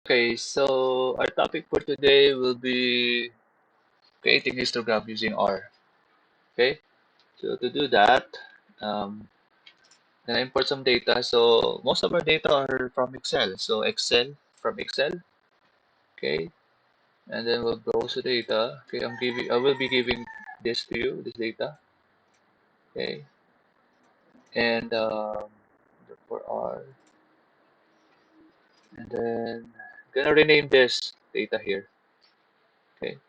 Okay, so our topic for today will be creating histogram using R. Okay, so to do that, um, then import some data. So most of our data are from Excel. So from Excel. Okay, and then we'll browse the data. Okay, I will be giving this to you, this data. Okay, and for R, and then gonna rename this data here. Okay,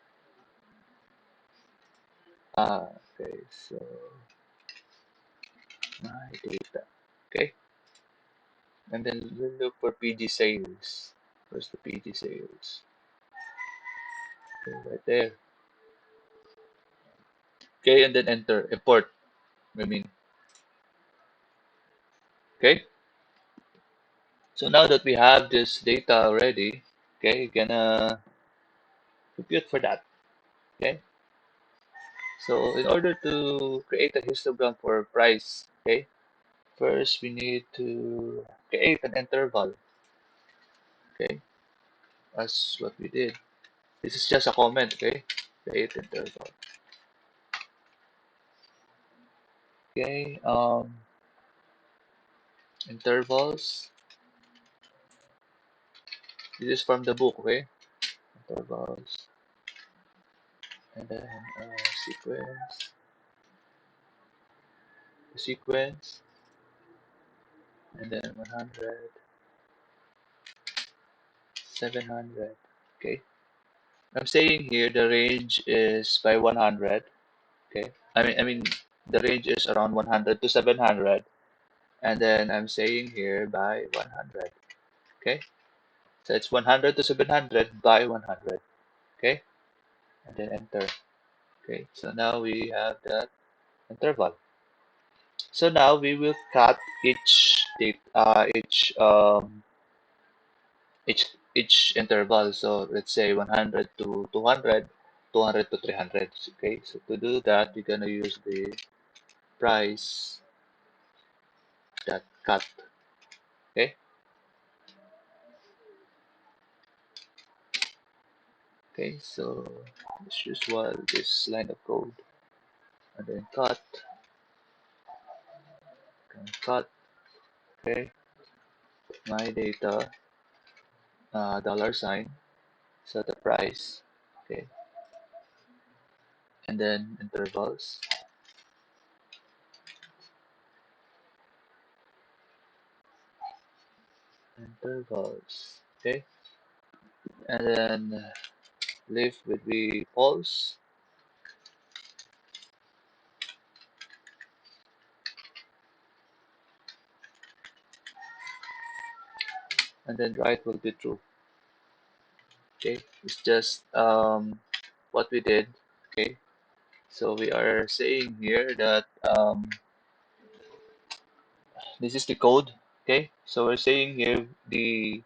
okay, so my data. Okay. And then we'll look for PG sales. Where's the PG sales? Okay, right there. Okay, and then enter, import, I mean. Okay, so now that we have this data already, okay, gonna compute for that. Okay, so in order to create a histogram for price, okay, first we need to create an interval. Okay, that's what we did. This is just a comment, okay, create interval. Okay, intervals. This is from the book, okay, intervals. And then sequence, sequence, and then 100, 700. Okay, I'm saying here the range is by 100. Okay, I mean the range is around 100 to 700, and then I'm saying here by 100. Okay, so it's 100 to 700 by 100. Okay, and then enter. Okay, so now we have that interval. So now we will cut each interval. So let's say 100 to 200, 200 to 300. Okay, so to do that, we're gonna use the price that cut. Okay, okay, so as usual, this line of code, and then cut. Okay, my data, dollar sign, so the price. Okay, and then intervals, intervals. Okay, and then leave with the false, and then right will be true. Okay, it's just what we did. Okay, so we are saying here that this is the code. Okay, so we're saying here the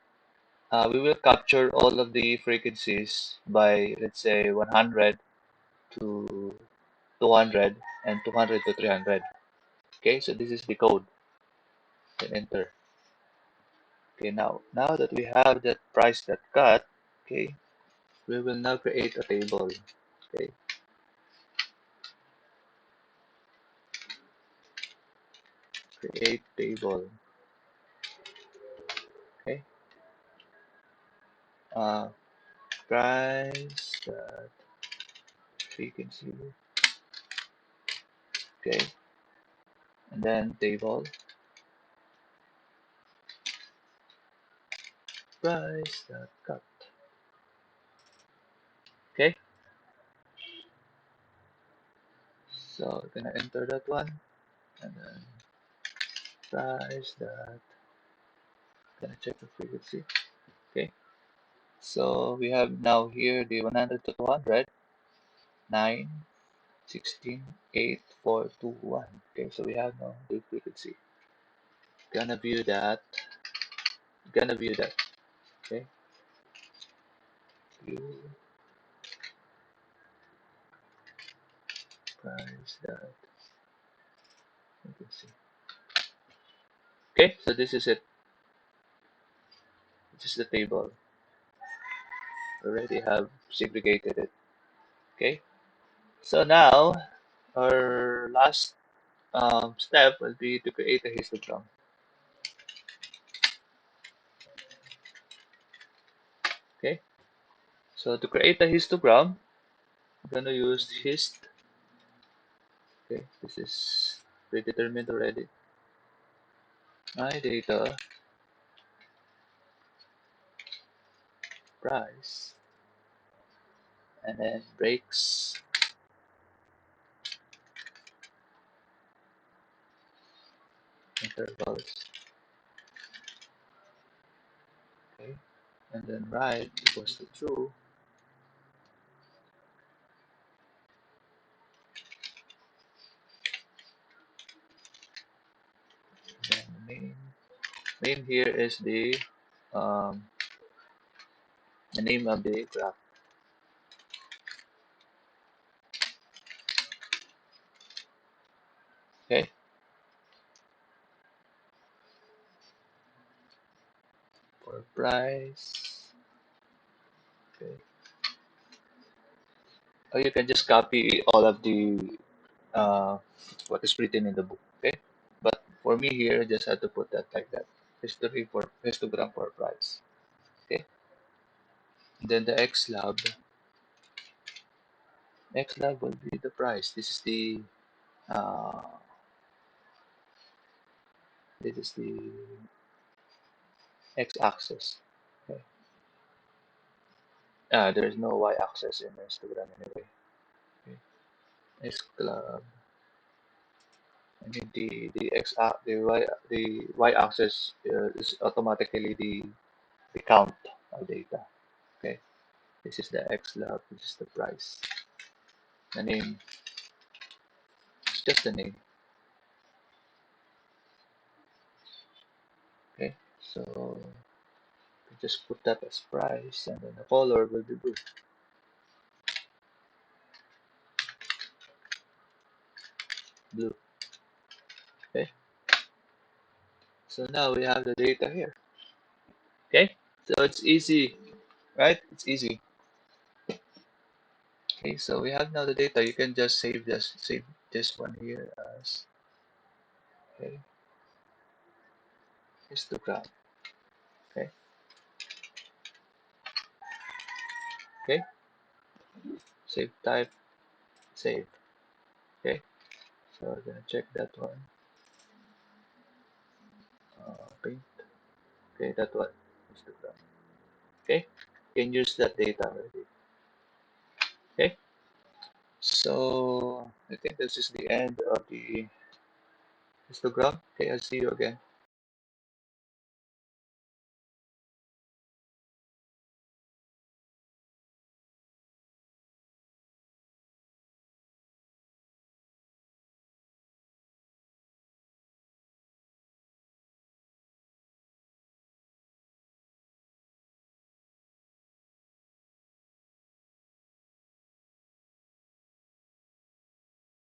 we will capture all of the frequencies by, let's say, 100 to 200 and 200 to 300. Okay, so this is the code. Then enter. Okay, now that we have that price that cut, okay, we will now create a table. Okay, create table. Okay, uh, price that frequency. Okay, and then table price that cut. Okay, so we're gonna enter that one, and then price that, gonna check the frequency. Okay, so we have now here the 100 to 200, 9, 16, 8, 4, 2, 1. Okay, so we have now the frequency. Gonna view that, gonna view that. Okay, view price that frequency. Okay, so this is it. This is the table. already have segregated it. Okay. So now our last step will be to create a histogram. Okay. So to create a histogram, I'm gonna use hist. Okay. This is predetermined already. My data price and then breaks intervals. Okay. And then right equals to true. And then the main here is um, the name of the graph. Okay. For price. Okay. Or you can just copy all of the uh, what is written in the book. Okay. But for me here, I just have to put that like that. History for histogram for price. Okay. And then the X lab will be the price. Uh, this is the X axis. Okay. There is no Y axis in histogram anyway. Okay. X club. I mean the Y axis is automatically the count of data. Okay. This is the X lab. This is the price. The name. It's just the name. Okay. So we just put that as price, and then the color will be blue. Okay. So now we have the data here. Okay. So it's easy, right? It's easy. Okay. So we have now the data. You can just save this one here as okay histogram. Okay. Okay. Save type. Save. Okay. So we're gonna check that one. Paint. Okay, that one. Histogram. Okay. You can use that data already. Okay. So I think this is the end of the histogram. Okay, I'll see you again.